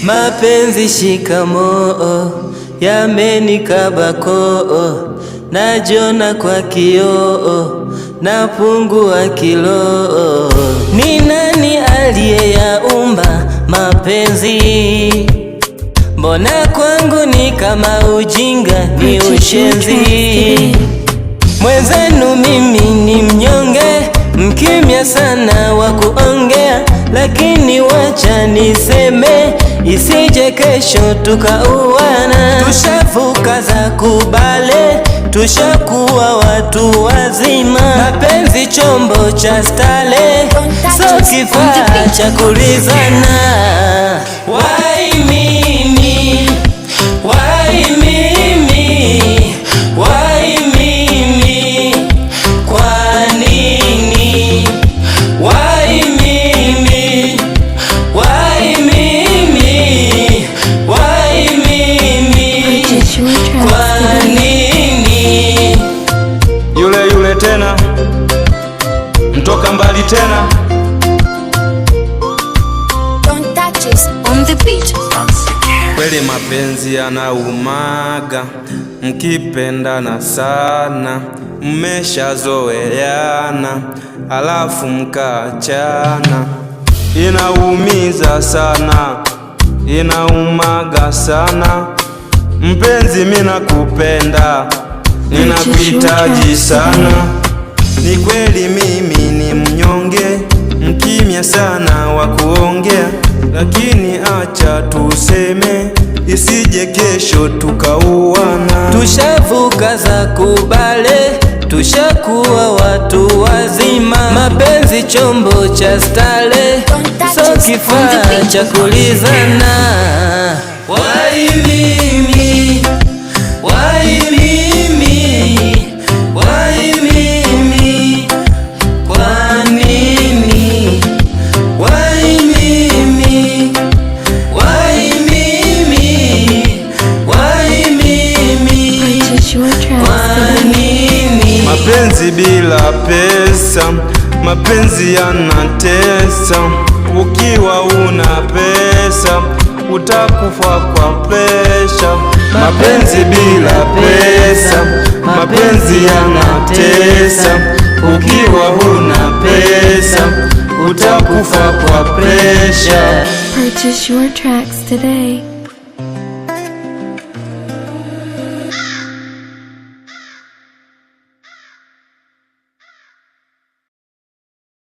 Mapenzi shikamoo, yamenikabako, najona kwa kioo, napungua kilo. Ni nani aliyeyaumba mapenzi? Mbona kwangu ni kama ujinga, ni ushenzi. Mwenzenu mimi ni mnyonge, mkimya sana wa kuongea, lakini wacha niseme, isije kesho tukauana. Tushavuka za kubale, tushakuwa watu wazima. Mapenzi chombo cha stale, so kifaa cha kulizana. Why mimi? Why mimi? Why mimi? Kwa nini? Why mimi? Why mimi? Why mimi? Kwa nini? Yule tena, mtoka mbali tena. Kweli mapenzi yanaumaga, mkipendana sana, mmeshazoeana, alafu mkaachana. Inaumiza sana, inaumaga sana. Mpenzi mimi nakupenda, ninakuhitaji sana. Ni kweli mimi ni mnyonge, mkimya sana wa kuongea, lakini acha tuseme, isije kesho tukauana. Tushavuka za kubale, tushakuwa watu wazima. Mapenzi chombo cha stale, so kifaa cha kulizana. Why mimi? Why mimi? Why mimi? Kwa nini? Why mimi? Why mimi? Why mimi? Kwa nini? Mapenzi bila pesa, mapenzi yanatesa. Ukiwa una pesa, utakufa kwa presha. Mapenzi bila pesa, mapenzi yanatesa. Ukiwa huna pesa, utakufa kwa presha. Purchase your tracks today.